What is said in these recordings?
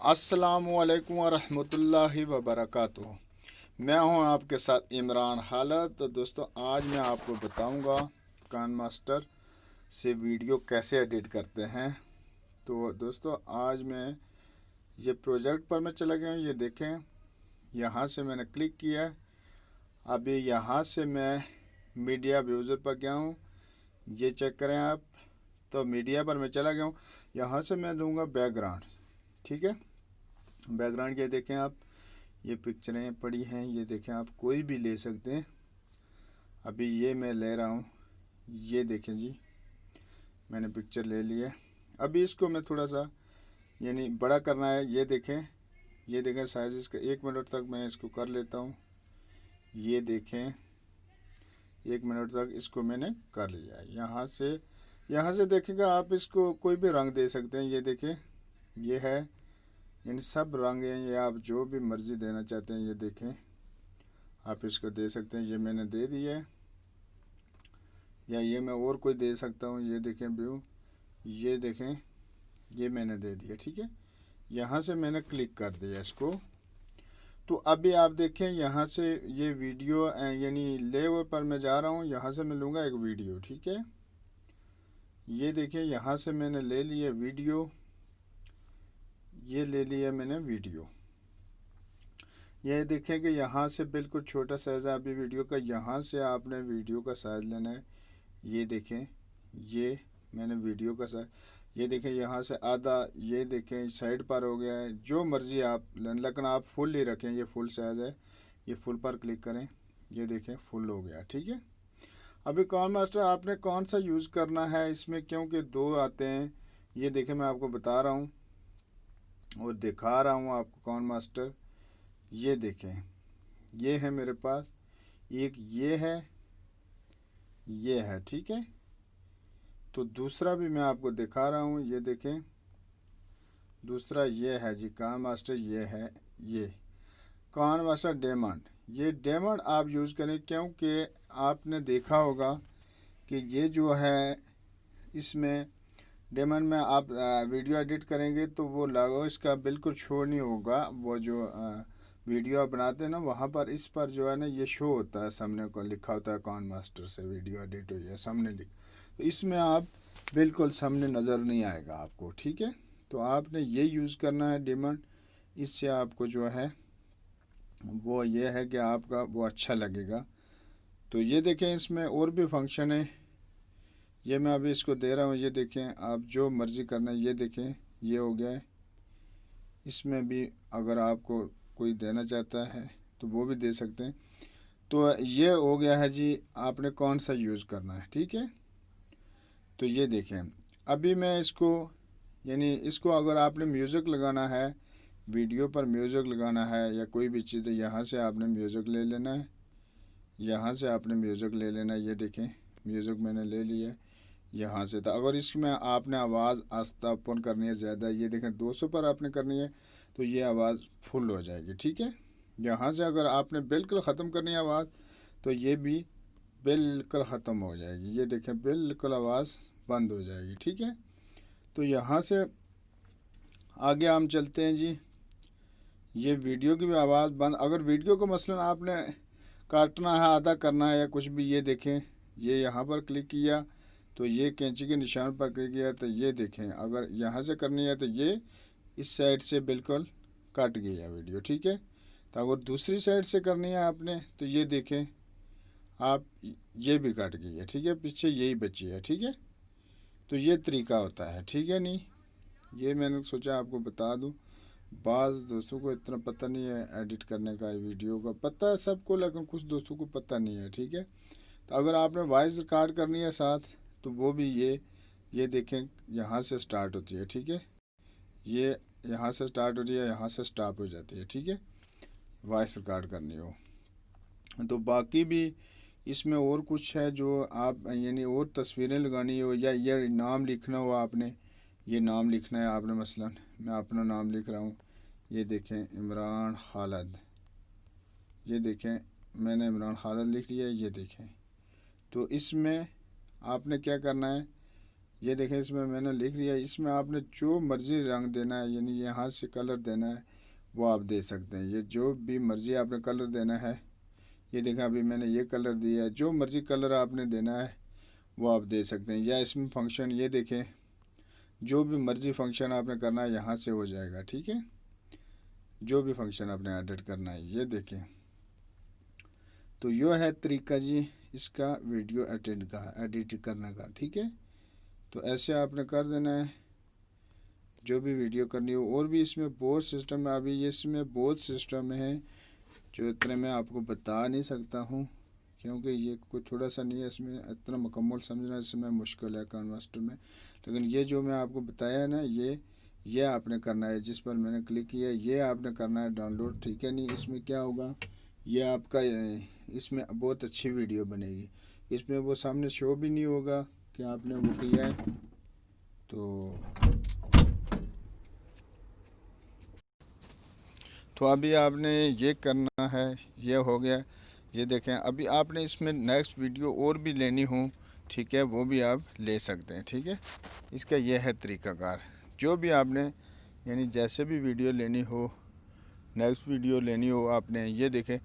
अस्सलामुअलैकुम वरहमतुल्लाहि वबरकातुहू। मैं हूं आपके साथ इमरान खालद। तो दोस्तों, आज मैं आपको बताऊंगा कान मास्टर से वीडियो कैसे एडिट करते हैं। तो दोस्तों, आज मैं ये प्रोजेक्ट पर मैं चला गया हूँ। ये देखें, यहाँ से मैंने क्लिक किया। अभी यहाँ से मैं मीडिया व्यूज़र पर गया हूँ। ये चेक करें आप। तो मीडिया पर मैं चला गया हूँ। यहाँ से मैं दूंगा बैकग्राउंड। ठीक है, बैकग्राउंड ये देखें आप, ये पिक्चरें पड़ी हैं, ये देखें आप, कोई भी ले सकते हैं। अभी ये मैं ले रहा हूँ, ये देखें जी, मैंने पिक्चर ले ली है। अभी इसको मैं थोड़ा सा यानी बड़ा करना है। ये देखें साइज़ इसका 1 मिनट तक मैं इसको कर लेता हूँ। ये देखें, 1 मिनट तक इसको मैंने कर लिया है। यहाँ से देखेगा आप, इसको कोई भी रंग दे सकते हैं। ये देखें, ये है, इन सब रंग हैं, ये आप जो भी मर्ज़ी देना चाहते हैं। ये देखें, आप इसको दे सकते हैं। ये मैंने दे दिया है, या ये मैं और कोई दे सकता हूँ। ये देखें व्यू, ये देखें, ये मैंने दे दिया। ठीक है, यहाँ से मैंने क्लिक कर दिया इसको। तो अभी आप देखें, यहाँ से ये वीडियो यानी लेवल पर मैं जा रहा हूँ। यहाँ से मैं लूँगा एक वीडियो। ठीक है, ये देखें, यहाँ से मैंने ले लिया वीडियो, ये ले लिया मैंने वीडियो। ये देखें कि यहाँ से बिल्कुल छोटा साइज़ है अभी वीडियो का। यहाँ से आपने वीडियो का साइज़ लेना है। ये देखें, ये मैंने वीडियो का साइज़, ये देखें, यहाँ से आधा, ये देखें साइड पर हो गया है। जो मर्ज़ी आप लें, लेकिन आप फुल ही रखें। ये फुल साइज़ है, ये फुल पर क्लिक करें। ये देखें, फुल हो गया। ठीक है, अभी कान मास्टर आपने कौन सा यूज़ करना है इसमें, क्योंकि दो आते हैं। ये देखें, मैं आपको बता रहा हूँ और दिखा रहा हूँ आपको कान मास्टर। ये देखें, ये है मेरे पास एक, ये है। ठीक है, तो दूसरा भी मैं आपको दिखा रहा हूँ। ये देखें, दूसरा ये है जी कान मास्टर, ये है, ये कान मास्टर डायमंड। ये डायमंड आप यूज़ करें, क्योंकि आपने देखा होगा कि ये जो है, इसमें डायमंड में आप वीडियो एडिट करेंगे तो वो लागो इसका बिल्कुल शो नहीं होगा। वो जो वीडियो आप बनाते हैं ना, वहाँ पर इस पर जो है ना, ये शो होता है, सामने को लिखा होता है कान मास्टर से वीडियो एडिट हुई है, सामने लिख। तो इसमें आप बिल्कुल सामने नज़र नहीं आएगा आपको। ठीक है, तो आपने ये यूज़ करना है डायमंड। इससे आपको जो है वो ये है कि आपका वो अच्छा लगेगा। तो ये देखें, इसमें और भी फंक्शन है। ये मैं अभी इसको दे रहा हूँ। ये देखें, आप जो मर्ज़ी करना है। ये देखें, ये हो गया है। इसमें भी अगर आपको कोई देना चाहता है तो वो भी दे सकते हैं। तो ये हो गया है जी, आपने कौन सा यूज़ करना है। ठीक है, तो ये देखें, अभी मैं इसको यानी इसको अगर आपने म्यूज़िक लगाना है, वीडियो पर म्यूज़िक लगाना है या कोई भी चीज़, यहाँ से आपने म्यूज़िक ले लेना है। यहाँ से आपने म्यूज़िक ले लेना है। ये देखें, म्यूज़िक मैंने ले लिया है यहाँ से। तो अगर इसमें आपने आवाज़ आस्तापन करनी है ज़्यादा, ये देखें 200 पर आपने करनी है, तो ये आवाज़ फुल हो जाएगी। ठीक है, यहाँ से अगर आपने बिल्कुल ख़त्म करनी है आवाज़, तो ये भी बिल्कुल ख़त्म हो जाएगी। ये देखें, बिल्कुल आवाज़ बंद हो जाएगी। ठीक है, तो यहाँ से आगे हम चलते हैं जी। ये वीडियो की भी आवाज़ बंद, अगर वीडियो को मसलन आपने काटना है, आधा करना है या कुछ भी, ये देखें, ये यहाँ पर क्लिक किया तो ये कैंची के निशान पर क्लिक किया तो ये देखें, अगर यहाँ से करनी है तो ये इस साइड से बिल्कुल कट गया वीडियो। ठीक है, तो अगर दूसरी साइड से करनी है आपने तो ये देखें आप, ये भी कट गई है। ठीक है, पीछे यही बची है। ठीक है, तो ये तरीका होता है। ठीक है, नहीं, ये मैंने सोचा आपको बता दूं। बाज़ दोस्तों को इतना पता नहीं है एडिट करने का, वीडियो का पता है सबको, लेकिन कुछ दोस्तों को पता नहीं है। ठीक है, तो अगर आपने वॉइस रिकॉर्ड करनी है साथ, तो वो भी ये देखें, यहाँ से स्टार्ट होती है। ठीक है, ये यहाँ से स्टार्ट होती है, यहाँ से स्टॉप हो जाती है। ठीक है, वॉइस रिकॉर्ड करनी हो तो। बाकी भी इसमें और कुछ है जो आप यानी और तस्वीरें लगानी हो या ये नाम लिखना हो आपने, ये नाम लिखना है आपने, मसलन मैं अपना नाम लिख रहा हूँ। ये देखें, इमरान खालद। ये देखें, मैंने इमरान खालद लिख लिया। ये देखें, तो इसमें आपने क्या करना है, ये देखें इसमें मैंने लिख दिया। इसमें आपने जो मर्ज़ी रंग देना है, यानी यहाँ से कलर देना है वो आप दे सकते हैं। ये जो भी मर्ज़ी आपने कलर देना है, ये देखें अभी मैंने ये कलर दिया है, जो मर्ज़ी कलर आपने देना है वो आप दे सकते हैं। या इसमें फंक्शन, ये देखें जो भी मर्ज़ी फंक्शन आपने करना है यहाँ से हो जाएगा, ठीक है। जो भी फंक्शन आपने एडिट करना है, ये देखें। तो यो है तरीका जी इसका वीडियो एडिट करने का, ठीक है। तो ऐसे आपने कर देना है जो भी वीडियो करनी हो। और भी इसमें बहुत सिस्टम है, अभी ये इसमें बहुत सिस्टम है जो इतने मैं आपको बता नहीं सकता हूँ, क्योंकि ये कोई थोड़ा सा नहीं है, इसमें इतना मुकम्मल समझना इसमें मुश्किल है कानमास्टर में। लेकिन ये जो मैं आपको बताया है ना, ये आपने करना है, जिस पर मैंने क्लिक किया ये आपने करना है डाउनलोड, ठीक है। नहीं इसमें क्या होगा, ये आपका इसमें बहुत अच्छी वीडियो बनेगी। इसमें वो सामने शो भी नहीं होगा कि आपने वो किया है। तो अभी आपने ये करना है, ये हो गया। ये देखें अभी आपने इसमें नेक्स्ट वीडियो और भी लेनी हो, ठीक है, वो भी आप ले सकते हैं, ठीक है। इसका यह है तरीक़ाकार। जो भी आपने यानी जैसे भी वीडियो लेनी हो, नेक्स्ट वीडियो लेनी हो आपने, ये देखें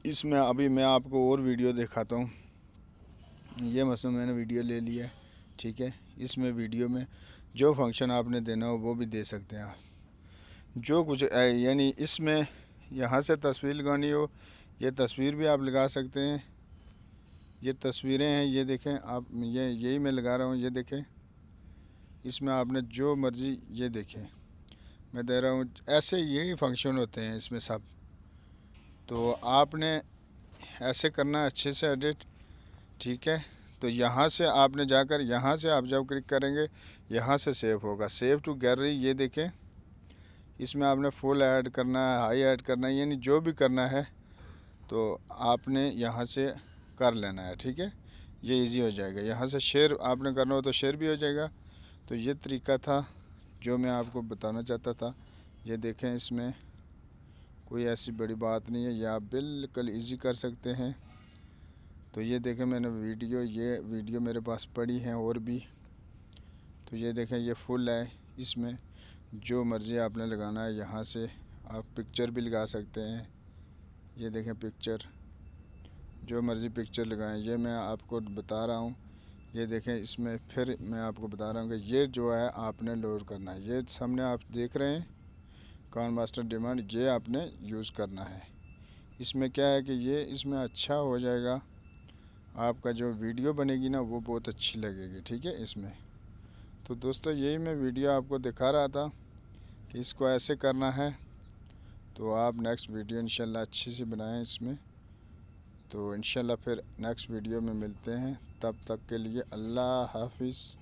इसमें अभी मैं आपको और वीडियो दिखाता हूँ। ये मसलन मैंने वीडियो ले लिया है, ठीक है। इसमें वीडियो में जो फंक्शन आपने देना हो वो भी दे सकते हैं आप, जो कुछ यानी इसमें यहाँ से तस्वीर लगानी हो, ये तस्वीर भी आप लगा सकते हैं। ये तस्वीरें हैं, ये देखें आप, यही मैं लगा रहा हूँ, ये देखें। इसमें आपने जो मर्ज़ी, ये देखें मैं दे रहा हूँ, ऐसे यही फंक्शन होते हैं इसमें सब। तो आपने ऐसे करना अच्छे से एडिट, ठीक है। तो यहाँ से आपने जाकर, यहाँ से आप जब क्लिक करेंगे यहाँ से सेव होगा, सेव टू गैलरी। ये देखें इसमें आपने फुल ऐड करना है, हाई ऐड करना है, यानी जो भी करना है तो आपने यहाँ से कर लेना है, ठीक है। ये इजी हो जाएगा। यहाँ से शेयर आपने करना हो तो शेयर भी हो जाएगा। तो ये तरीका था जो मैं आपको बताना चाहता था। ये देखें इसमें कोई ऐसी बड़ी बात नहीं है, ये आप बिल्कुल इजी कर सकते हैं। तो ये देखें मैंने ये वीडियो मेरे पास पड़ी हैं और भी। तो ये देखें ये फुल है, इसमें जो मर्ज़ी आपने लगाना है यहाँ से आप पिक्चर भी लगा सकते हैं। ये देखें पिक्चर, जो मर्ज़ी पिक्चर लगाएं, ये मैं आपको बता रहा हूँ। ये देखें इसमें फिर मैं आपको बता रहा हूँ कि ये जो है आपने लोड करना है। ये सामने आप देख रहे हैं कानमास्टर डिमांड, ये आपने यूज़ करना है। इसमें क्या है कि ये इसमें अच्छा हो जाएगा, आपका जो वीडियो बनेगी ना वो बहुत अच्छी लगेगी, ठीक है इसमें। तो दोस्तों यही मैं वीडियो आपको दिखा रहा था कि इसको ऐसे करना है। तो आप नेक्स्ट वीडियो इंशाल्लाह अच्छी सी बनाएं इसमें। तो इंशाल्लाह फिर नेक्स्ट वीडियो में मिलते हैं, तब तक के लिए अल्लाह हाफिज़।